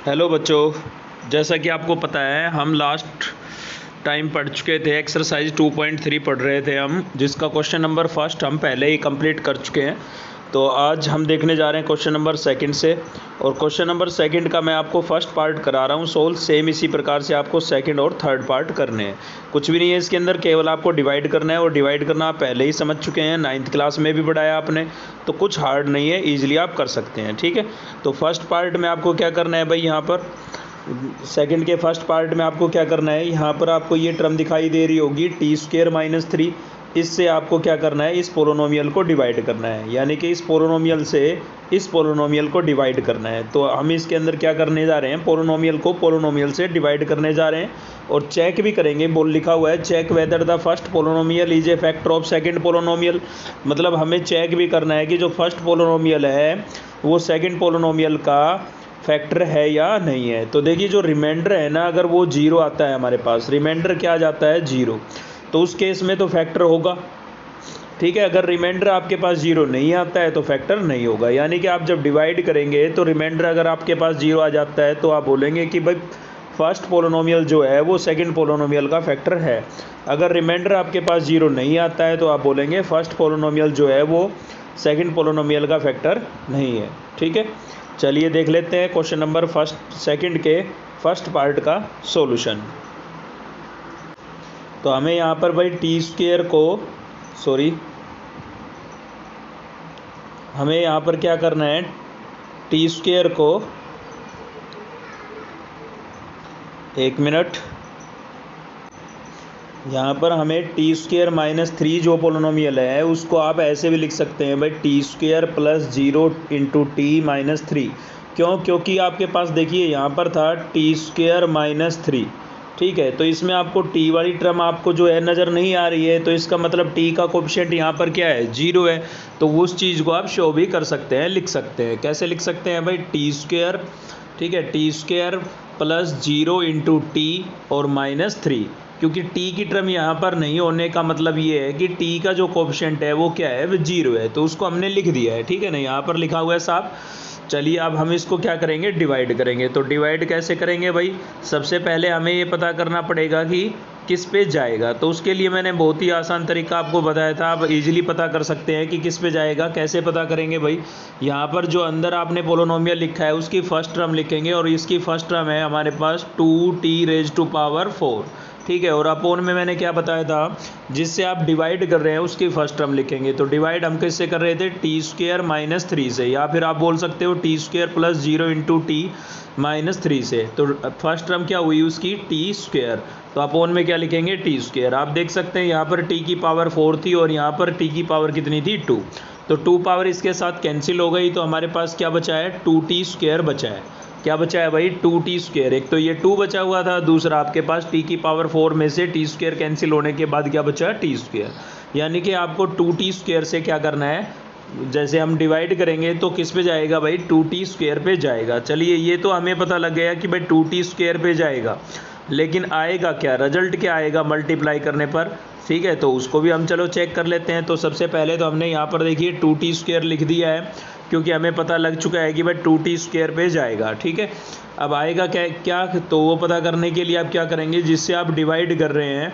Hello बच्चों, जैसा कि आपको पता है हम लास्ट टाइम पढ़ चुके थे। एक्सरसाइज 2.3 पढ़ रहे थे हम, जिसका क्वेश्चन नंबर फर्स्ट हम पहले ही कंप्लीट कर चुके हैं। तो आज हम देखने जा रहे हैं क्वेश्चन नंबर सेकंड से। और क्वेश्चन नंबर सेकंड का मैं आपको फर्स्ट पार्ट करा रहा हूँ सोल्व। सेम इसी प्रकार से आपको सेकंड और थर्ड पार्ट करने हैं। कुछ भी नहीं है इसके अंदर, केवल आपको डिवाइड करना है। और डिवाइड करना आप पहले ही समझ चुके हैं, 9th क्लास में भी पढ़ाया आपने। तो कुछ हार्ड नहीं है, ईजिली आप कर सकते हैं। ठीक है, तो फर्स्ट पार्ट में आपको क्या करना है भाई, यहाँ पर सेकंड के फर्स्ट पार्ट में आपको क्या करना है, यहाँ पर आपको ये टर्म दिखाई दे रही होगी t² - 3। इससे आपको क्या करना है, इस पोलोनोमियल को डिवाइड करना है, यानी कि इस पोलोनोमियल से इस पोलोनोमियल को डिवाइड करना है। तो हम इसके अंदर क्या करने जा रहे हैं, पोलोनोमियल को पोलोनोमियल से डिवाइड करने जा रहे हैं। और चेक भी करेंगे, बोल लिखा हुआ है check whether the first polynomial is a factor of second polynomial. मतलब हमें चेक भी करना है कि जो फर्स्ट पोलोनोमियल है वो सेकंड पोलोनोमियल का फैक्टर है या नहीं है। तो देखिए जो रिमाइंडर है ना, अगर वो जीरो आता है हमारे पास, रिमाइंडर क्या आ जाता है, जीरो, तो उस केस में तो फैक्टर होगा। ठीक है, अगर रिमाइंडर आपके पास जीरो नहीं आता है तो फैक्टर नहीं होगा। यानी कि आप जब डिवाइड करेंगे तो रिमाइंडर अगर आपके पास जीरो आ जाता है तो आप बोलेंगे कि भाई फर्स्ट पोलोनोमियल जो है वो सेकंड पोलोनोमियल का फैक्टर है। अगर रिमाइंडर आपके पास जीरो नहीं आता है तो आप बोलेंगे फर्स्ट पोलोनोमियल जो है वो सेकंड पोलोनोमियल का फैक्टर नहीं है। ठीक है, चलिए देख लेते हैं क्वेश्चन नंबर सेकंड के फर्स्ट पार्ट का सॉल्यूशन। तो हमें यहाँ पर भाई हमें यहाँ पर क्या करना है, t² को, एक मिनट, यहाँ पर हमें t² - 3 जो पोलोनोमियल है उसको आप ऐसे भी लिख सकते हैं भाई t² + 0 × t - 3। क्यों? क्योंकि आपके पास देखिए यहाँ पर था t² - 3। ठीक है, तो इसमें आपको t वाली टर्म आपको जो है नज़र नहीं आ रही है, तो इसका मतलब t का कोएफिशिएंट यहाँ पर क्या है, जीरो है। तो उस चीज़ को आप शो भी कर सकते हैं, लिख सकते हैं। कैसे लिख सकते हैं भाई, t², ठीक है, t² + 0 × t और -3। क्योंकि t की टर्म यहाँ पर नहीं होने का मतलब ये है कि t का जो कोएफिशिएंट है वो क्या है, वो जीरो है। तो उसको हमने लिख दिया है। ठीक है ना, यहाँ पर लिखा हुआ है साहब। चलिए अब हम इसको क्या करेंगे, डिवाइड करेंगे। तो डिवाइड कैसे करेंगे भाई, सबसे पहले हमें ये पता करना पड़ेगा कि किस पे जाएगा। तो उसके लिए मैंने बहुत ही आसान तरीका आपको बताया था, आप इजीली पता कर सकते हैं कि किस पे जाएगा। कैसे पता करेंगे भाई, यहाँ पर जो अंदर आपने पोलोनोमियल लिखा है उसकी फर्स्ट टर्म लिखेंगे, और इसकी फर्स्ट टर्म है हमारे पास 2t⁴। ठीक है, और अपोन में मैंने क्या बताया था, जिससे आप डिवाइड कर रहे हैं उसकी फर्स्ट टर्म लिखेंगे। तो डिवाइड हम किससे कर रहे थे, t² - 3 से, या फिर आप बोल सकते हो t² + 0 × t - 3 से। तो फर्स्ट टर्म क्या हुई उसकी, t²। तो अपोन में क्या लिखेंगे, t²। आप देख सकते हैं यहाँ पर t की पावर 4 थी और यहाँ पर t की पावर कितनी थी, 2। तो 2 पावर इसके साथ कैंसिल हो गई, तो हमारे पास क्या बचा है, 2t² बचा है। क्या बचा है भाई, 2t²। एक तो ये 2 बचा हुआ था, दूसरा आपके पास t की पावर 4 में से t² कैंसिल होने के बाद क्या बचा, t²। यानी कि आपको 2t² से क्या करना है, जैसे हम डिवाइड करेंगे तो किस पे जाएगा भाई, 2t² पे जाएगा। चलिए ये तो हमें पता लग गया कि भाई 2t² पे जाएगा, लेकिन आएगा क्या, रिजल्ट क्या आएगा मल्टीप्लाई करने पर। ठीक है, तो उसको भी हम चलो चेक कर लेते हैं। तो सबसे पहले तो हमने यहाँ पर देखिए 2t² लिख दिया है, क्योंकि हमें पता लग चुका है कि भाई 2t² पे जाएगा। ठीक है, अब आएगा क्या, तो वो पता करने के लिए आप क्या करेंगे, जिससे आप डिवाइड कर रहे हैं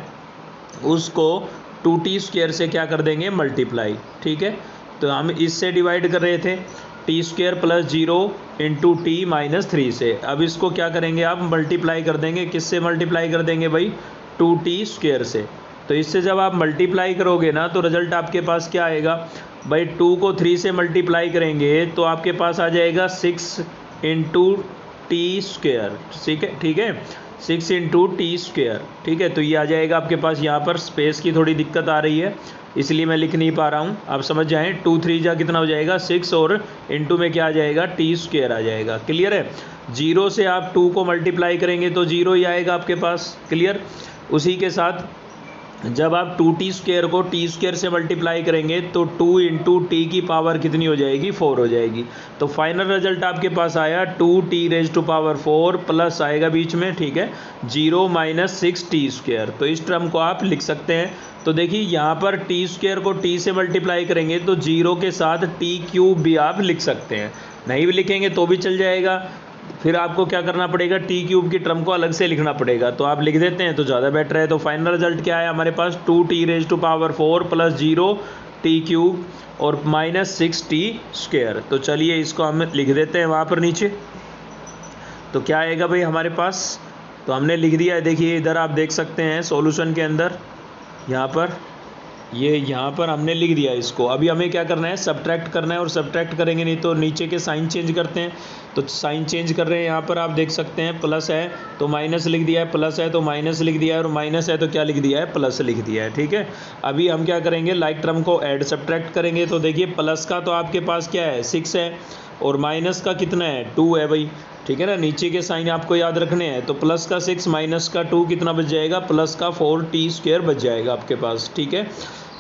उसको 2t² से क्या कर देंगे, मल्टीप्लाई। ठीक है, तो हम इससे डिवाइड कर रहे थे t² + 0 × t - 3 से। अब इसको क्या करेंगे, आप मल्टीप्लाई कर देंगे, किससे मल्टीप्लाई कर देंगे भाई, 2t² से। तो इससे जब आप मल्टीप्लाई करोगे ना तो रिजल्ट आपके पास क्या आएगा भाई, 2 को 3 से मल्टीप्लाई करेंगे तो आपके पास आ जाएगा 6 × t²। ठीक है, 6 × t²। ठीक है, तो ये आ जाएगा आपके पास। यहाँ पर स्पेस की थोड़ी दिक्कत आ रही है, इसलिए मैं लिख नहीं पा रहा हूँ, आप समझ जाएं। 2 3 जा कितना हो जाएगा, 6, और इंटू में क्या आ जाएगा, t² आ जाएगा। क्लियर है, 0 से आप 2 को मल्टीप्लाई करेंगे तो 0 ही आएगा आपके पास। क्लियर, उसी के साथ जब आप 2t² को t² से मल्टीप्लाई करेंगे तो 2 × t की पावर कितनी हो जाएगी, 4 हो जाएगी। तो फाइनल रिजल्ट आपके पास आया 2t⁴ प्लस आएगा बीच में, ठीक है, 0 - 6t²। तो इस टर्म को आप लिख सकते हैं। तो देखिए यहाँ पर t² को t से मल्टीप्लाई करेंगे तो 0 के साथ t³ भी आप लिख सकते हैं, नहीं भी लिखेंगे तो भी चल जाएगा। फिर आपको क्या करना पड़ेगा, टी क्यूब की टर्म को अलग से लिखना पड़ेगा, तो आप लिख देते हैं तो ज़्यादा बेटर है। तो फाइनल रिजल्ट क्या है हमारे पास, 2t⁴ प्लस 0 टी क्यूब और माइनस 6t²। तो चलिए इसको हम लिख देते हैं वहाँ पर नीचे। तो क्या आएगा भाई हमारे पास, तो हमने लिख दिया है। देखिए इधर आप देख सकते हैं सॉल्यूशन के अंदर, यहाँ पर हमने लिख दिया इसको। अभी हमें क्या करना है, सब्ट्रैक्ट करना है, और सब्ट्रैक्ट करेंगे नहीं तो नीचे के साइन चेंज करते हैं। तो साइन चेंज कर रहे हैं, यहाँ पर आप देख सकते हैं प्लस है तो माइनस लिख दिया है, प्लस है तो माइनस लिख दिया है, और माइनस है तो क्या लिख दिया है, प्लस लिख दिया है। ठीक है, अभी हम क्या करेंगे, लाइक टर्म को ऐड सब्ट्रैक्ट करेंगे। तो देखिए प्लस का तो आपके पास क्या है, 6 है, और माइनस का कितना है, 2 है भाई। ठीक है ना, नीचे के साइन आपको याद रखने हैं। तो प्लस का 6 माइनस का 2 कितना बच जाएगा, प्लस का 4t² बच जाएगा आपके पास। ठीक है,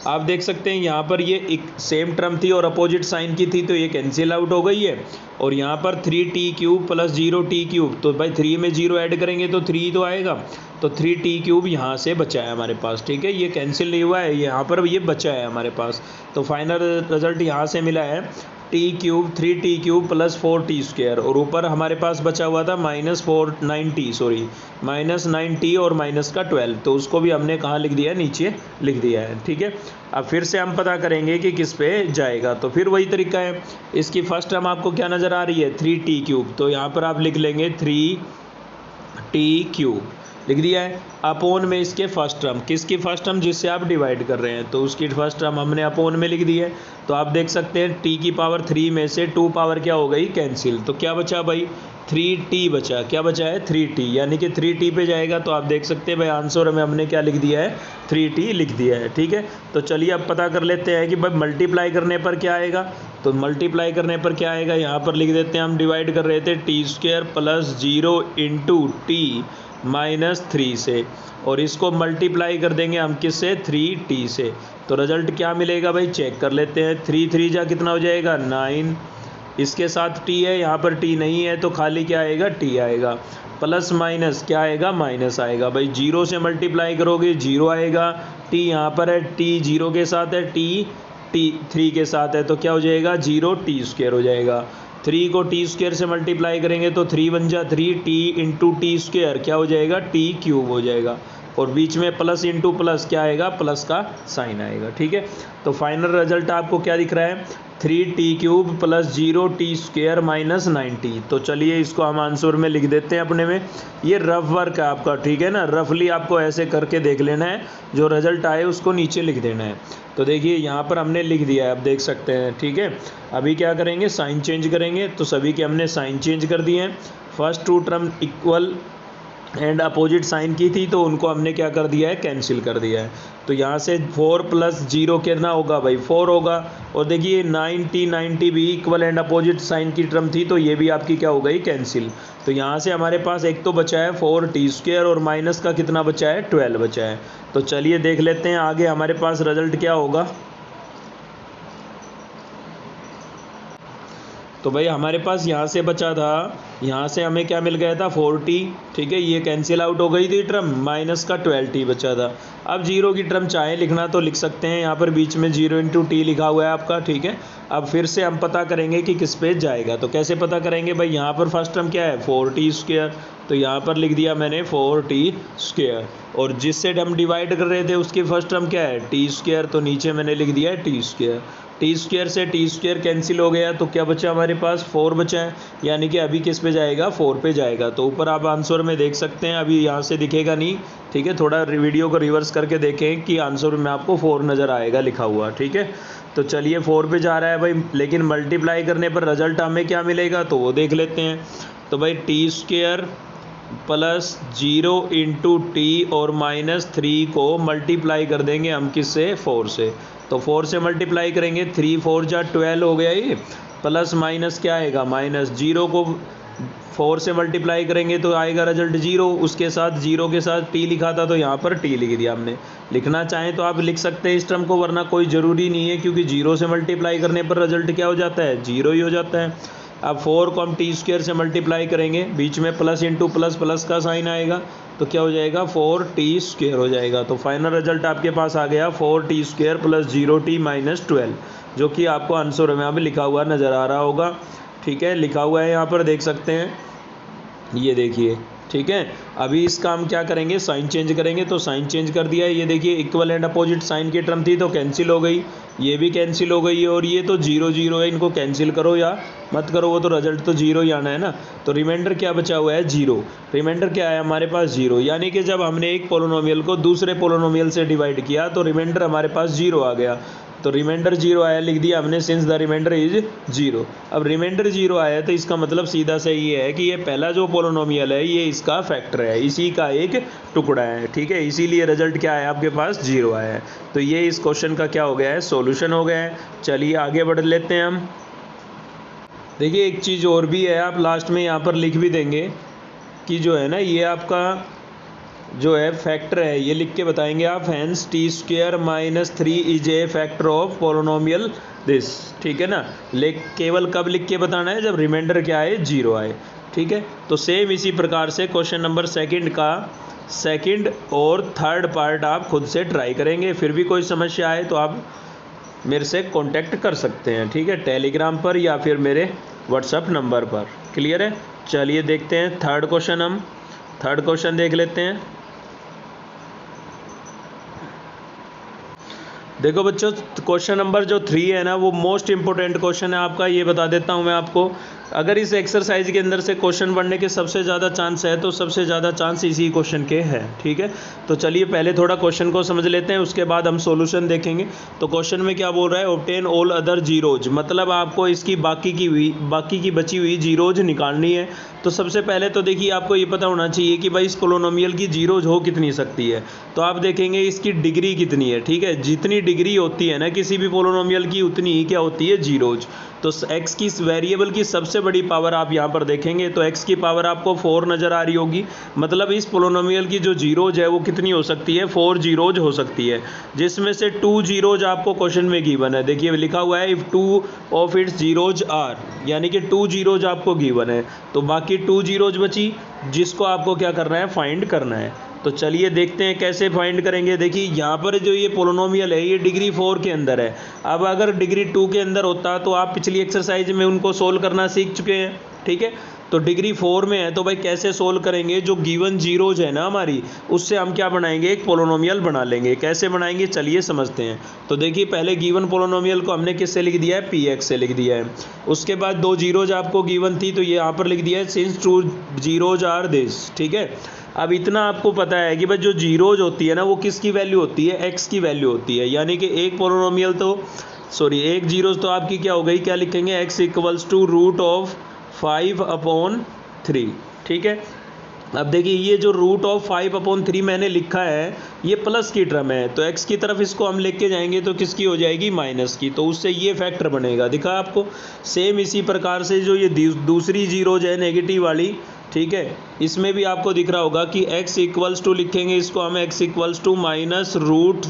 आप देख सकते हैं यहाँ पर ये एक सेम टर्म थी और अपोजिट साइन की थी, तो ये कैंसिल आउट हो गई है। और यहाँ पर 3t³ प्लस 0t³, तो भाई 3 में 0 ऐड करेंगे तो 3 तो आएगा, तो 3t³ यहाँ से बचा है हमारे पास। ठीक है, ये कैंसिल नहीं हुआ है, यहाँ पर ये बचा है हमारे पास। तो फाइनल रिजल्ट यहाँ से मिला है t³ 3t³ प्लस 4t², और ऊपर हमारे पास बचा हुआ था माइनस 9t और माइनस का 12, तो उसको भी हमने कहाँ लिख दिया है, नीचे लिख दिया है। ठीक है, अब फिर से हम पता करेंगे कि किस पे जाएगा। तो फिर वही तरीका है, इसकी फर्स्ट टर्म आपको क्या नज़र आ रही है, 3t³, तो यहाँ पर आप लिख लेंगे 3t³ लिख दिया है, अपोन में इसके फर्स्ट टर्म, किसकी फर्स्ट टर्म, जिससे आप डिवाइड कर रहे हैं, तो उसकी फर्स्ट टर्म हमने अपोन में लिख दी है। तो आप देख सकते हैं t³ में से 2 पावर क्या हो गई, कैंसिल, तो क्या बचा भाई, 3t बचा। क्या बचा है, 3t, यानी कि 3t पे जाएगा। तो आप देख सकते हैं भाई आंसर में हमने क्या लिख दिया है, 3t लिख दिया है। ठीक है, तो चलिए अब पता कर लेते हैं कि भाई मल्टीप्लाई करने पर क्या आएगा। तो मल्टीप्लाई करने पर क्या आएगा, यहाँ पर लिख देते हैं, हम डिवाइड कर रहे थे t² plus 0 into t minus 3 से, और इसको मल्टीप्लाई कर देंगे हम किससे, 3t से। तो रिजल्ट क्या मिलेगा भाई, चेक कर लेते हैं। 3 3 जा कितना हो जाएगा, 9, इसके साथ t है, यहाँ पर t नहीं है तो खाली क्या आएगा, t आएगा, प्लस माइनस क्या आएगा, माइनस आएगा। भाई 0 से मल्टीप्लाई करोगे 0 आएगा, t यहाँ पर है, t 0 के साथ है, t 3 के साथ है, तो क्या हो जाएगा, 0t² हो जाएगा। 3 को t² से मल्टीप्लाई करेंगे तो 3 बन जा 3t इंटू t², क्या हो जाएगा, t³ हो जाएगा, और बीच में प्लस इंटू प्लस क्या आएगा, प्लस का साइन आएगा। ठीक है, तो फाइनल रिजल्ट आपको क्या दिख रहा है, 3t³ plus 0t² minus 9t। तो चलिए इसको हम आंसर में लिख देते हैं अपने में। ये रफ वर्क है आपका, ठीक है ना, रफली आपको ऐसे करके देख लेना है, जो रिजल्ट आए उसको नीचे लिख देना है। तो देखिए यहाँ पर हमने लिख दिया है, आप देख सकते हैं। ठीक है, अभी क्या करेंगे, साइन चेंज करेंगे। तो सभी के हमने साइन चेंज कर दिए हैं। First 2 term equal and opposite sign की थी, तो उनको हमने क्या कर दिया है, कैंसिल कर दिया है। तो यहाँ से 4 प्लस 0 कितना होगा भाई, 4 होगा। और देखिए 90 भी इक्वल एंड अपोजिट साइन की टर्म थी, तो ये भी आपकी क्या हो गई, कैंसिल। तो यहाँ से हमारे पास एक तो बचा है 4t² और माइनस का कितना बचा है, 12 बचा है। तो चलिए देख लेते हैं आगे हमारे पास रिजल्ट क्या होगा। तो भाई हमारे पास यहाँ से बचा था, यहाँ से हमें क्या मिल गया था, 4t। ठीक है, ये कैंसिल आउट हो गई थी टर्म, माइनस का 12t बचा था। अब 0 की टर्म चाहे लिखना तो लिख सकते हैं, यहाँ पर बीच में 0 इंटू t लिखा हुआ है आपका। ठीक है, अब फिर से हम पता करेंगे कि किस पे जाएगा। तो कैसे पता करेंगे भाई, यहाँ पर फर्स्ट टर्म क्या है, 4t², तो यहाँ पर लिख दिया मैंने 4t², और जिससे हम डिवाइड कर रहे थे उसकी फर्स्ट टर्म क्या है, t², तो नीचे मैंने लिख दिया है t²। t² से t² कैंसिल हो गया, तो क्या बचा हमारे पास, 4 बचा है, यानी कि अभी किस पे जाएगा, 4 पे जाएगा। तो ऊपर आप आंसर में देख सकते हैं, अभी यहाँ से दिखेगा नहीं। ठीक है, थोड़ा वीडियो को रिवर्स करके देखें कि आंसर में आपको 4 नज़र आएगा लिखा हुआ। ठीक है, तो चलिए 4 पे जा रहा है भाई, लेकिन मल्टीप्लाई करने पर रिजल्ट हमें क्या मिलेगा, तो वो देख लेते हैं। तो भाई t² प्लस 0 इंटू t और माइनस 3 को मल्टीप्लाई कर देंगे हम किससे, 4 से। तो 4 से मल्टीप्लाई करेंगे, 3 4 जा 12 हो गया ये, प्लस माइनस क्या आएगा, माइनस 0 को 4 से मल्टीप्लाई करेंगे तो आएगा रिजल्ट 0, उसके साथ 0 के साथ t लिखा था तो यहाँ पर t लिख दिया हमने। लिखना चाहें तो आप लिख सकते हैं इस टर्म को, वरना कोई ज़रूरी नहीं है, क्योंकि 0 से मल्टीप्लाई करने पर रिजल्ट क्या हो जाता है, 0 ही हो जाता है। अब 4 को हम t² से मल्टीप्लाई करेंगे, बीच में प्लस इंटू प्लस, प्लस का साइन आएगा, तो क्या हो जाएगा, 4t² हो जाएगा। तो फाइनल रिजल्ट आपके पास आ गया 4t² प्लस 0t माइनस 12, जो कि आपको आंसर में यहाँ पे लिखा हुआ नज़र आ रहा होगा। ठीक है, लिखा हुआ है यहाँ पर देख सकते हैं। ये देखिए, ठीक है। अभी इसका हम क्या करेंगे, साइन चेंज करेंगे, तो साइन चेंज कर दिया है। ये देखिए इक्वल एंड अपोजिट साइन की टर्म थी तो कैंसिल हो गई, ये भी कैंसिल हो गई है, और ये तो जीरो जीरो है, इनको कैंसिल करो या मत करो, वो तो रिजल्ट तो जीरो ही आना है ना। तो रिमाइंडर क्या बचा हुआ है, जीरो। रिमाइंडर क्या है हमारे पास, जीरो। यानी कि जब हमने एक पोलोनोमियल को दूसरे पोलोनोमियल से डिवाइड किया तो रिमाइंडर हमारे पास जीरो आ गया। तो रिमाइंडर जीरो आया, लिख दिया हमने, since the remainder is zero. अब रिमाइंडर जीरो आया तो इसका मतलब सीधा से ये है कि ये पहला जो पोलोनोमियल है ये इसका फैक्टर है, इसी का एक टुकड़ा है, ठीक है। इसीलिए रिजल्ट क्या है आपके पास, जीरो आया है। तो ये इस क्वेश्चन का क्या हो गया है, सॉल्यूशन हो गया है। चलिए आगे बढ़ लेते हैं हम। देखिए एक चीज़ और भी है, आप लास्ट में यहाँ पर लिख भी देंगे कि जो है ना ये आपका जो है फैक्टर है, ये लिख के बताएंगे आप, hence t square minus 3 is a factor of polynomial this, ठीक है ना। केवल कब लिख के बताना है, जब रिमाइंडर क्या आए, जीरो आए, ठीक है। तो सेम इसी प्रकार से क्वेश्चन नंबर सेकंड का सेकंड और थर्ड पार्ट आप खुद से ट्राई करेंगे। फिर भी कोई समस्या आए तो आप मेरे से कांटेक्ट कर सकते हैं, ठीक है, टेलीग्राम पर या फिर मेरे व्हाट्सएप नंबर पर। क्लियर है। चलिए देखते हैं थर्ड क्वेश्चन, हम थर्ड क्वेश्चन देख लेते हैं। देखो बच्चों, क्वेश्चन नंबर जो 3 है ना वो मोस्ट इंपॉर्टेंट क्वेश्चन है आपका, ये बता देता हूँ मैं आपको। अगर इस एक्सरसाइज के अंदर से क्वेश्चन बनने के सबसे ज़्यादा चांस है तो सबसे ज़्यादा चांस इसी क्वेश्चन के हैं, ठीक है। तो चलिए पहले थोड़ा क्वेश्चन को समझ लेते हैं, उसके बाद हम सॉल्यूशन देखेंगे। तो क्वेश्चन में क्या बोल रहा है, ऑब्टेन ऑल अदर जीरोज, मतलब आपको इसकी बाकी की बची हुई जीरोज निकालनी है। तो सबसे पहले तो देखिए आपको ये पता होना चाहिए कि भाई इस पोलोनोमियल की जीरोज हो कितनी सकती है। तो आप देखेंगे इसकी डिग्री कितनी है, ठीक है। जितनी डिग्री होती है ना किसी भी पोलोनोमियल की, उतनी ही क्या होती है, जीरोज। तो x की वेरिएबल की सबसे बड़ी पावर आप यहाँ पर देखेंगे तो x की पावर आपको 4 नज़र आ रही होगी। मतलब इस पोलोनोमियल की जो जीरोज है वो कितनी हो सकती है, 4 जीरोज हो सकती है, जिसमें से 2 जीरोज आपको क्वेश्चन में गिवन है। देखिए लिखा हुआ है if 2 of its zeros are, यानी कि 2 जीरोज आपको गिवन है। तो बाकी 2 जीरोज बची, जिसको आपको क्या करना है, फाइंड करना है। तो चलिए देखते हैं कैसे फाइंड करेंगे। देखिए यहाँ पर जो ये पोलोनोमियल है ये डिग्री 4 के अंदर है। अब अगर डिग्री 2 के अंदर होता तो आप पिछली एक्सरसाइज में उनको सोल्व करना सीख चुके हैं, ठीक है। तो डिग्री 4 में है तो भाई कैसे सोल्व करेंगे, जो गिवन जीरोज है ना हमारी, उससे हम क्या बनाएंगे, एक पोलोनोमियल बना लेंगे। कैसे बनाएंगे चलिए समझते हैं। तो देखिए पहले गिवन पोलोनोमियल को हमने किससे लिख दिया है, px से लिख दिया है। उसके बाद 2 जीरोज आपको गिवन थी तो ये यहाँ पर लिख दिया है सिंस 2 जीरोज आर दिस, ठीक है। अब इतना आपको पता है कि भाई जो जीरोज होती है ना वो किसकी वैल्यू होती है, एक्स की वैल्यू होती है। यानी कि एक पोलोनोमियल तो एक जीरोज तो आपकी क्या हो गई, क्या लिखेंगे, x equals to root of 5/3, ठीक है। अब देखिए ये जो रूट ऑफ 5/3 मैंने लिखा है ये प्लस की टर्म है, तो x की तरफ इसको हम लेके जाएंगे तो किसकी हो जाएगी, माइनस की। तो उससे ये फैक्टर बनेगा, दिखा आपको। सेम इसी प्रकार से जो ये दूसरी जीरोज है नेगेटिव वाली, ठीक है, इसमें भी आपको दिख रहा होगा कि x इक्वल्स टू लिखेंगे इसको हम, x equals to minus root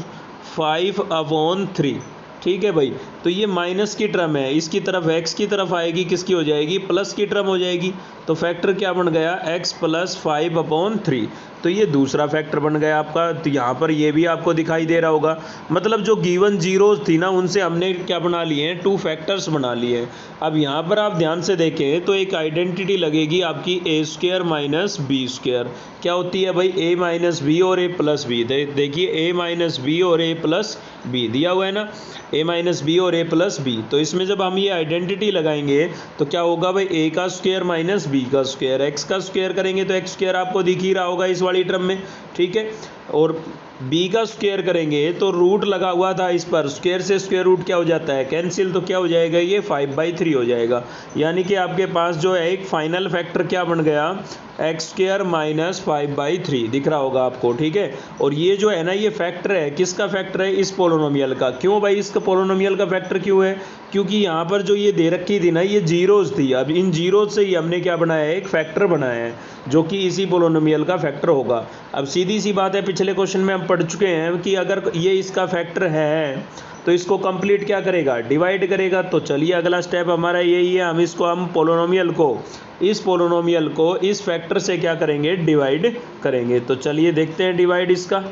5/3, ठीक है भाई। तो ये माइनस की टर्म है, इसकी तरफ x की तरफ आएगी, किसकी हो जाएगी, प्लस की टर्म हो जाएगी। तो फैक्टर क्या बन गया, x प्लस 5/3। तो ये दूसरा फैक्टर बन गया आपका। तो यहाँ पर ये भी आपको दिखाई दे रहा होगा। मतलब जो गिवन जीरोज थी ना उनसे हमने क्या बना लिए हैं, 2 फैक्टर्स बना लिए हैं। अब यहाँ पर आप ध्यान से देखें तो एक आइडेंटिटी लगेगी आपकी a² माइनस b²। क्या होती है भाई, a माइनस बी और a प्लस बी। देखिए a माइनस बी और a प्लस बी दिया हुआ है ना, a माइनस बी और a प्लस बी। तो इसमें जब हम ये आइडेंटिटी लगाएंगे तो क्या होगा भाई, a का स्क्वायर माइनस b का स्क्वायर, x का स्क्वायर करेंगे तो x स्क्वायर आपको दिख ही रहा होगा इस वाली टर्म में, ठीक है। और b का स्क्वायर करेंगे तो रूट लगा हुआ था इस पर, स्क्वायर से स्क्वायर रूट क्या हो जाता है, कैंसिल। तो क्या हो जाएगा, ये 5/3 हो जाएगा। यानी कि आपके पास जो है एक फाइनल फैक्टर क्या बन गया, x² माइनस 5/3 दिख रहा होगा आपको, ठीक है। और ये जो है ना ये फैक्टर है, किसका फैक्टर है, इस पोलोनोमियल का। क्यों भाई इसका पोलोनोमियल का फैक्टर क्यों है, क्योंकि यहाँ पर जो ये दे रखी थी ना ये जीरोज थी। अब इन जीरोज से ही हमने क्या बनाया है, एक फैक्टर बनाया है जो कि इसी पोलोनोमियल का फैक्टर होगा। अब सीधी सी बात है, पिछले क्वेश्चन में हम पढ़ चुके हैं कि अगर ये इसका फैक्टर है तो इसको कंप्लीट क्या करेगा, डिवाइड करेगा। तो चलिए अगला स्टेप हमारा यही है, हम पोलोनोमियल को इस फैक्टर से क्या करेंगे, डिवाइड करेंगे। तो चलिए देखते हैं डिवाइड इसका।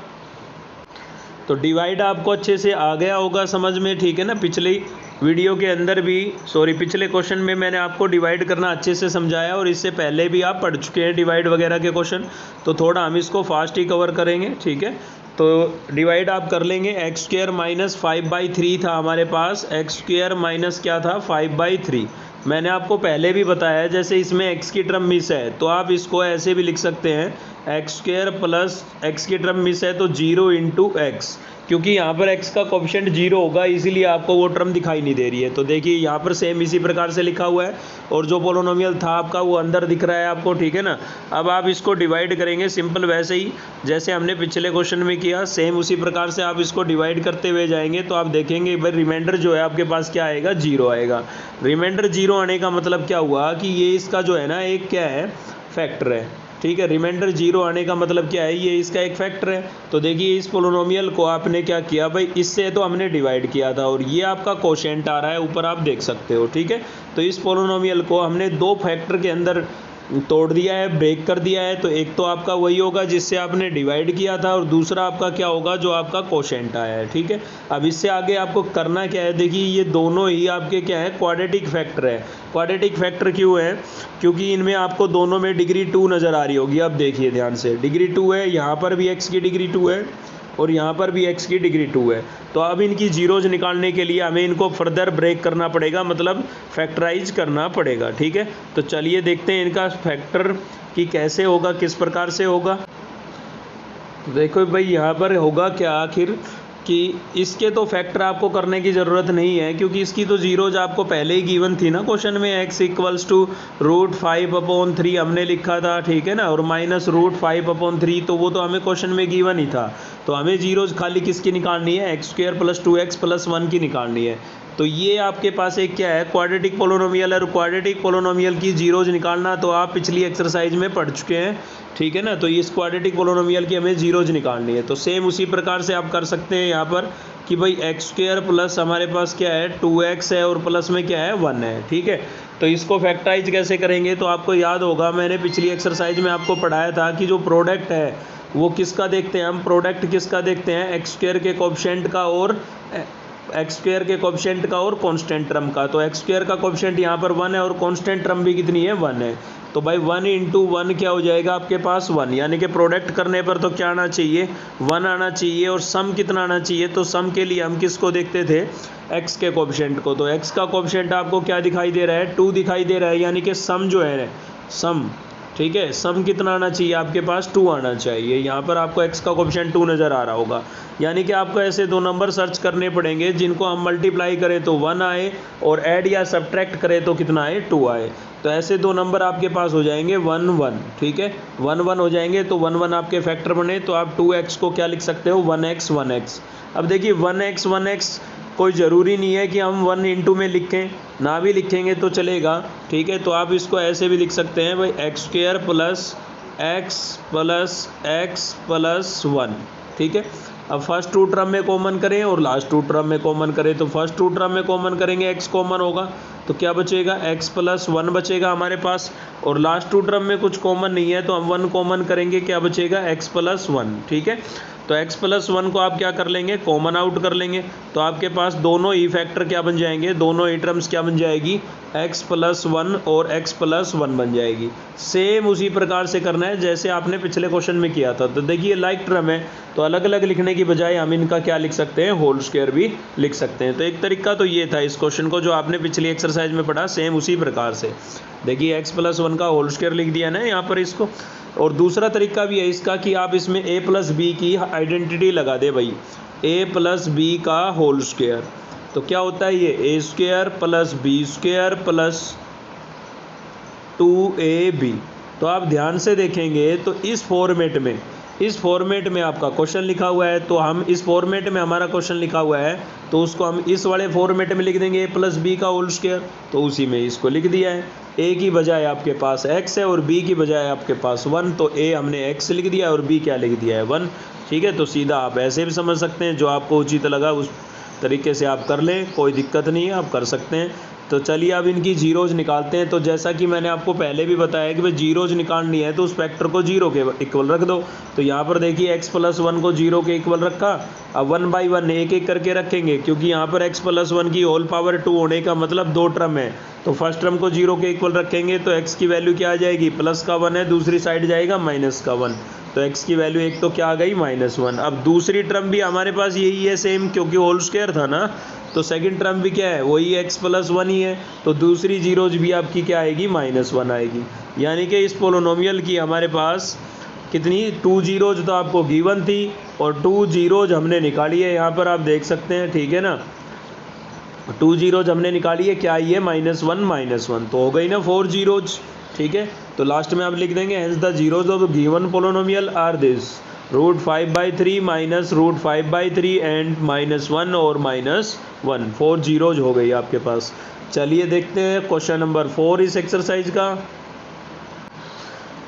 तो डिवाइड आपको अच्छे से आ गया होगा समझ में, ठीक है ना। पिछली वीडियो के अंदर भी पिछले क्वेश्चन में मैंने आपको डिवाइड करना अच्छे से समझाया, और इससे पहले भी आप पढ़ चुके हैं डिवाइड वगैरह के क्वेश्चन, तो थोड़ा हम इसको फास्ट ही कवर करेंगे, ठीक है। तो डिवाइड आप कर लेंगे, एक्स स्क्वायर माइनस 5/3 था हमारे पास, एक्स स्क्वायर माइनस क्या था 5/3। मैंने आपको पहले भी बताया जैसे इसमें एक्स की टर्म मिस है तो आप इसको ऐसे भी लिख सकते हैं, एक्स स्क्वायर प्लस एक्स की टर्म मिस है तो 0 इंटू एक्स, क्योंकि यहाँ पर x का कोफिशिएंट 0 होगा इसीलिए आपको वो टर्म दिखाई नहीं दे रही है। तो देखिए यहाँ पर सेम इसी प्रकार से लिखा हुआ है, और जो पोलोनोमियल था आपका वो अंदर दिख रहा है आपको, ठीक है ना। अब आप इसको डिवाइड करेंगे सिंपल वैसे ही जैसे हमने पिछले क्वेश्चन में किया, सेम उसी प्रकार से आप इसको डिवाइड करते हुए जाएंगे तो आप देखेंगे भाई रिमाइंडर जो है आपके पास क्या आएगा, 0 आएगा। रिमाइंडर 0 आने का मतलब क्या हुआ कि ये इसका जो है ना एक क्या है, फैक्टर है, ठीक है। रिमाइंडर 0 आने का मतलब क्या है, ये इसका एक फैक्टर है। तो देखिए इस पोलोनोमियल को आपने क्या किया भाई, इससे तो हमने डिवाइड किया था और ये आपका कोशेंट आ रहा है ऊपर, आप देख सकते हो, ठीक है। तो इस पोलोनोमियल को हमने 2 फैक्टर के अंदर तोड़ दिया है, ब्रेक कर दिया है। तो एक तो आपका वही होगा जिससे आपने डिवाइड किया था, और दूसरा आपका क्या होगा जो आपका कोशेंट आया है, ठीक है। अब इससे आगे आपको करना क्या है, देखिए ये दोनों ही आपके क्या है, क्वाड्रेटिक फैक्टर है। क्वाड्रेटिक फैक्टर क्यों है, क्योंकि इनमें आपको दोनों में डिग्री 2 नज़र आ रही होगी। अब देखिए ध्यान से, डिग्री 2 है, यहाँ पर भी x की डिग्री 2 है और यहाँ पर भी x की डिग्री 2 है। तो अब इनकी जीरोज निकालने के लिए हमें इनको फर्दर ब्रेक करना पड़ेगा, मतलब फैक्टराइज करना पड़ेगा, ठीक है। तो चलिए देखते हैं इनका फैक्टर कि कैसे होगा, किस प्रकार से होगा। देखो भाई यहाँ पर होगा क्या आखिर कि इसके तो फैक्टर आपको करने की ज़रूरत नहीं है, क्योंकि इसकी तो जीरोज आपको पहले ही गिवन थी ना क्वेश्चन में, x इक्वल्स टू √5/3 हमने लिखा था, ठीक है ना, और माइनस √5/3, तो वो तो हमें क्वेश्चन में गिवन ही था। तो हमें जीरोज खाली किसकी निकालनी है, x square plus 2x plus 1 की निकालनी है। तो ये आपके पास एक क्या है, क्वाड्रेटिक पोलोनोमियल है, और क्वाड्रेटिक पोलोनोमियल की जीरोज निकालना तो आप पिछली एक्सरसाइज में पढ़ चुके हैं, ठीक है ना। तो इस क्वाड्रेटिक पोलोनोमियल की हमें जीरोज निकालनी है। तो सेम उसी प्रकार से आप कर सकते हैं यहाँ पर कि भाई एक्स स्क्वायर प्लस हमारे पास क्या है 2x है, और प्लस में क्या है 1 है, ठीक है। तो इसको फैक्टराइज कैसे करेंगे, तो आपको याद होगा मैंने पिछली एक्सरसाइज में आपको पढ़ाया था कि जो प्रोडक्ट है वो किसका देखते हैं हम, प्रोडक्ट किसका देखते हैं, एक्स स्क्वायर के कोएफिशिएंट का और एक्स स्क्वायर के कोएफिशिएंट का और कांस्टेंट टर्म का। तो एक्स स्क्वायर का कोएफिशिएंट यहाँ पर 1 है और कांस्टेंट टर्म भी कितनी है, 1 है। तो भाई 1 इंटू 1 क्या हो जाएगा आपके पास 1, यानी कि प्रोडक्ट करने पर तो क्या आना चाहिए, 1 आना चाहिए। और सम कितना आना चाहिए, तो सम के लिए हम किसको देखते थे, x के कोएफिशिएंट को। तो x का कोएफिशिएंट आपको क्या दिखाई दे रहा है, 2 दिखाई दे रहा है, यानी कि सम जो है सम, ठीक है, सम कितना आना चाहिए आपके पास, 2 आना चाहिए। यहाँ पर आपको x का कोएफिशिएंट 2 नज़र आ रहा होगा, यानी कि आपको ऐसे 2 नंबर सर्च करने पड़ेंगे जिनको हम मल्टीप्लाई करें तो 1 आए, और ऐड या सब्ट्रैक्ट करें तो कितना आए, 2 आए। तो ऐसे 2 नंबर आपके पास हो जाएंगे 1 1, ठीक है, 1 1 हो जाएंगे। तो 1 1 आपके फैक्टर बने, तो आप 2x को क्या लिख सकते हो, 1x 1x। अब देखिए 1x 1x कोई ज़रूरी नहीं है कि हम 1 इंटू में लिखें, ना भी लिखेंगे तो चलेगा, ठीक है। तो आप इसको ऐसे भी लिख सकते हैं भाई x square plus x plus 1, ठीक है। अब फर्स्ट 2 टर्म में कॉमन करें और लास्ट 2 टर्म में कॉमन करें। तो फर्स्ट 2 टर्म में कॉमन करेंगे, x कॉमन होगा तो क्या बचेगा, x प्लस 1 बचेगा हमारे पास, और लास्ट 2 टर्म में कुछ कॉमन नहीं है तो हम 1 कॉमन करेंगे, क्या बचेगा, x प्लस 1, ठीक है। तो x प्लस 1 को आप क्या कर लेंगे, कॉमन आउट कर लेंगे। तो आपके पास दोनों ही फैक्टर क्या बन जाएंगे, दोनों ही टर्म्स क्या बन जाएगी, x प्लस 1 और x प्लस 1 बन जाएगी। सेम उसी प्रकार से करना है जैसे आपने पिछले क्वेश्चन में किया था। तो देखिए लाइक टर्म है तो अलग अलग लिखने की बजाय हम इनका क्या लिख सकते हैं, होल स्क्वायर भी लिख सकते हैं। तो एक तरीका तो ये था इस क्वेश्चन को जो आपने पिछली एक्सरसाइज में पढ़ा, सेम उसी प्रकार से देखिए x प्लस 1 का होल स्क्वायर लिख दिया ना यहाँ पर इसको। और दूसरा तरीका भी है इसका कि आप इसमें a प्लस बी की आइडेंटिटी लगा दे भाई, a प्लस बी का होल स्क्वायर। तो क्या होता है ये, a square plus b square plus 2ab। तो आप ध्यान से देखेंगे तो इस फॉर्मेट में आपका क्वेश्चन लिखा हुआ है, तो हम इस फॉर्मेट में हमारा क्वेश्चन लिखा हुआ है तो उसको हम इस वाले फॉर्मेट में लिख देंगे, a प्लस बी का होल स्क्वायर। तो उसी में इसको लिख दिया है, a की बजाय आपके पास x है और b की बजाय आपके पास 1, तो a हमने x लिख दिया और b क्या लिख दिया है, 1, ठीक है। तो सीधा आप ऐसे भी समझ सकते हैं, जो आपको उचित लगा उस तरीके से आप कर लें, कोई दिक्कत नहीं है, आप कर सकते हैं। तो चलिए अब इनकी जीरोज निकालते हैं। तो जैसा कि मैंने आपको पहले भी बताया कि भाई जीरोज निकालनी है तो उस फैक्टर को जीरो के इक्वल रख दो। तो यहाँ पर देखिए x प्लस 1 को जीरो के इक्वल रखा। अब 1 बाई 1 एक एक करके रखेंगे, क्योंकि यहाँ पर x प्लस 1 की होल पावर 2 होने का मतलब 2 टर्म है। तो फर्स्ट टर्म को जीरो के इक्वल रखेंगे तो x की वैल्यू क्या आ जाएगी, प्लस का 1 है, दूसरी साइड जाएगा माइनस का 1। तो x की वैल्यू एक तो क्या आ गई, -1। अब दूसरी टर्म भी हमारे पास यही है सेम, क्योंकि होल स्क्वायर था ना, तो सेकंड टर्म भी क्या है, वही x प्लस 1 ही है। तो दूसरी जीरोज भी आपकी क्या आएगी, -1 आएगी। यानी कि इस पोलोनोमियल की हमारे पास कितनी 2 जीरोज तो आपको गिवन थी और 2 जीरोज हमने निकाली है, यहाँ पर आप देख सकते हैं, ठीक है ना। 2 जीरोज हमने निकाली है, क्या आई है, -1 तो हो गई ना 4 जीरोज, ठीक है। तो लास्ट में आप लिख देंगे hence the zeros of given polynomial are this √5/3 minus √5/3 and -1 और -1। 4 जीरोज हो गई आपके पास। चलिए देखते हैं क्वेश्चन नंबर 4 इस एक्सरसाइज का।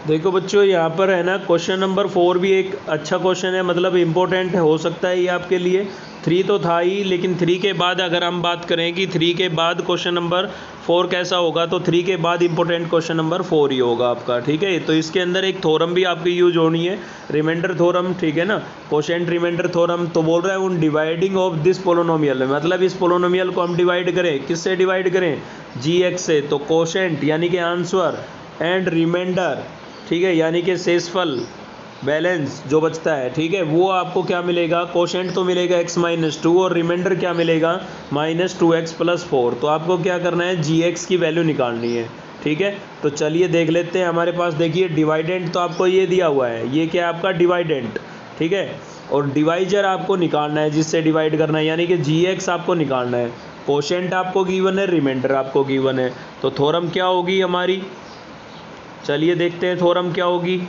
देखो बच्चों, यहाँ पर है ना, क्वेश्चन नंबर 4 भी एक अच्छा क्वेश्चन है, मतलब इम्पोर्टेंट हो सकता है ये आपके लिए। 3 तो था ही, लेकिन 3 के बाद अगर हम बात करें कि 3 के बाद क्वेश्चन नंबर 4 कैसा होगा, तो 3 के बाद इंपॉर्टेंट क्वेश्चन नंबर 4 ही होगा आपका, ठीक है। तो इसके अंदर एक थ्योरम भी आपकी यूज होनी है, रिमाइंडर थ्योरम, ठीक है ना, कोशेंट रिमाइंडर थ्योरम। तो बोल रहा है उन डिवाइडिंग ऑफ दिस पोलोनोमियल, मतलब इस पोलोनोमियल को हम डिवाइड करें, किससे डिवाइड करें, gx से। तो कोशेंट यानी कि आंसर एंड रिमाइंडर, ठीक है, यानी कि शेषफल, बैलेंस जो बचता है, ठीक है, वो आपको क्या मिलेगा, कोशेंट तो मिलेगा x-2 और रिमाइंडर क्या मिलेगा, -2x + 4। तो आपको क्या करना है, gx की वैल्यू निकालनी है, ठीक है। तो चलिए देख लेते हैं। हमारे पास देखिए डिवाइडेंट तो आपको ये दिया हुआ है, ये क्या है आपका डिवाइडेंट, ठीक है, और डिवाइजर आपको निकालना है, जिससे डिवाइड करना है, यानी कि gx आपको निकालना है। कोशेंट आपको गिवन है, रिमाइंडर आपको गिवन है। तो थ्योरम क्या होगी हमारी, चलिए देखते हैं थ्योरम क्या होगी।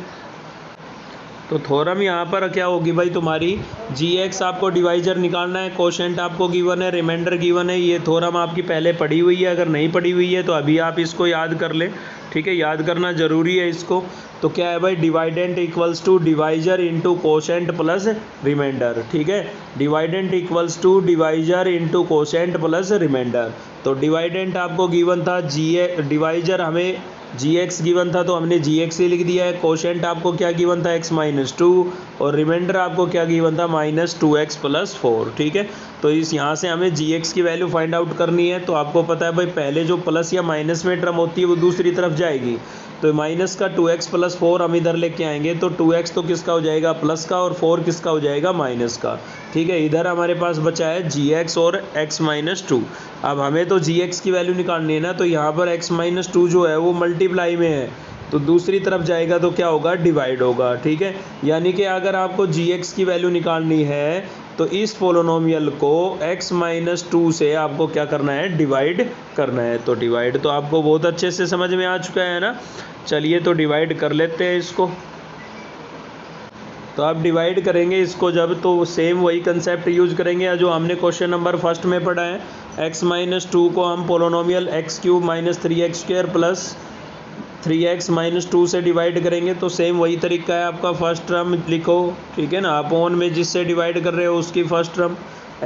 तो थ्योरम यहाँ पर क्या होगी भाई, तुम्हारी gx आपको डिवाइजर निकालना है, कोशेंट आपको गिवन है, रिमाइंडर गिवन है। ये थ्योरम आपकी पहले पढ़ी हुई है, अगर नहीं पढ़ी हुई है तो अभी आप इसको याद कर लें, ठीक है, याद करना ज़रूरी है इसको। तो क्या है भाई, dividend equals to divisor into quotient plus remainder, ठीक है, dividend equals to divisor into quotient plus remainder. तो डिवाइडेंट आपको गिवन था डिवाइजर हमें gx गिवन था, तो हमने gx ही लिख दिया है। कोशेंट आपको क्या गिवन था, x-2, और रिमाइंडर आपको क्या गिवन था, -2x + 4, ठीक है। तो इस यहाँ से हमें gx की वैल्यू फाइंड आउट करनी है। तो आपको पता है भाई, पहले जो प्लस या माइनस में टर्म होती है वो दूसरी तरफ जाएगी। तो माइनस का 2x + 4 हम इधर लेके आएंगे, तो 2x तो किसका हो जाएगा, प्लस का, और 4 किसका हो जाएगा, माइनस का, ठीक है। इधर हमारे पास बचा है gx और x-2। अब हमें तो gx की वैल्यू निकालनी है ना, तो यहाँ पर x-2 जो है वो मल्टीप्लाई में है, तो दूसरी तरफ जाएगा तो क्या होगा, डिवाइड होगा, ठीक है। यानी कि अगर आपको gx की वैल्यू निकालनी है तो इस पोलोनोमियल को x-2 से आपको क्या करना है, डिवाइड करना है। तो डिवाइड तो आपको बहुत अच्छे से समझ में आ चुका है ना। चलिए तो डिवाइड कर लेते हैं इसको। तो आप डिवाइड करेंगे इसको जब, तो सेम वही कंसेप्ट यूज करेंगे जो हमने क्वेश्चन नंबर फर्स्ट में पढ़ा है। x-2 को हम पोलोनोमियल x³ - 3x² + 3x-2 से डिवाइड करेंगे। तो सेम वही तरीका है आपका, फर्स्ट टर्म लिखो, ठीक है ना, अपॉन में जिससे डिवाइड कर रहे हो उसकी फर्स्ट टर्म,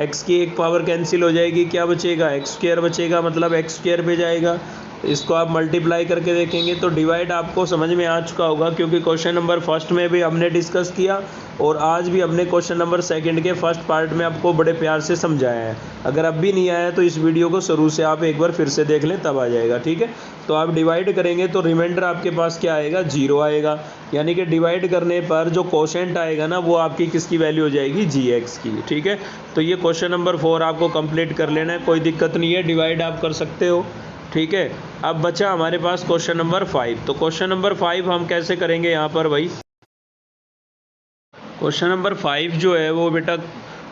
x की एक पावर कैंसिल हो जाएगी, क्या बचेगा, x² बचेगा, मतलब x² पे जाएगा। इसको आप मल्टीप्लाई करके देखेंगे तो डिवाइड आपको समझ में आ चुका होगा, क्योंकि क्वेश्चन नंबर फर्स्ट में भी हमने डिस्कस किया और आज भी हमने क्वेश्चन नंबर सेकंड के फर्स्ट पार्ट में आपको बड़े प्यार से समझाया है। अगर अब भी नहीं आया तो इस वीडियो को शुरू से आप एक बार फिर से देख लें, तब आ जाएगा, ठीक है। तो आप डिवाइड करेंगे तो रिमाइंडर आपके पास क्या आएगा, 0 आएगा। यानी कि डिवाइड करने पर जो कोशेंट आएगा ना, वो आपकी किसकी वैल्यू हो जाएगी, gx की, ठीक है। तो ये क्वेश्चन नंबर 4 आपको कंप्लीट कर लेना है, कोई दिक्कत नहीं है, डिवाइड आप कर सकते हो, ठीक है। अब बचा हमारे पास क्वेश्चन नंबर 5। तो क्वेश्चन नंबर 5 हम कैसे करेंगे यहाँ पर भाई, क्वेश्चन नंबर 5 जो है वो बेटा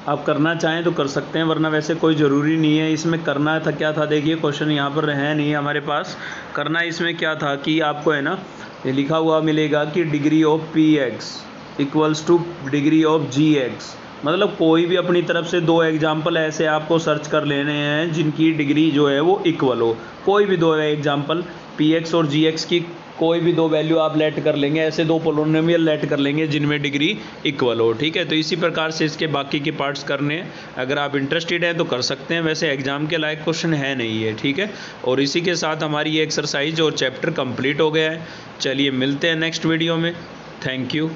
आप करना चाहें तो कर सकते हैं, वरना वैसे कोई ज़रूरी नहीं है। इसमें करना था क्या था, देखिए क्वेश्चन यहाँ पर है नहीं हमारे पास। करना इसमें क्या था कि आपको है ना, ये लिखा हुआ मिलेगा कि degree of px = degree of gx, मतलब कोई भी अपनी तरफ से 2 एग्जाम्पल ऐसे आपको सर्च कर लेने हैं जिनकी डिग्री जो है वो इक्वल हो। कोई भी 2 एग्जाम्पल px और gx की कोई भी दो वैल्यू आप लेट कर लेंगे, ऐसे दो पोलिनोमियल लेट कर लेंगे जिनमें डिग्री इक्वल हो। ठीक है, तो इसी प्रकार से इसके बाकी के पार्ट्स करने हैं। अगर आप इंटरेस्टेड हैं तो कर सकते हैं, वैसे एग्जाम के लायक क्वेश्चन है नहीं है। ठीक है, और इसी के साथ हमारी ये एक्सरसाइज और चैप्टर कंप्लीट हो गया है। चलिए मिलते हैं नेक्स्ट वीडियो में। Thank you.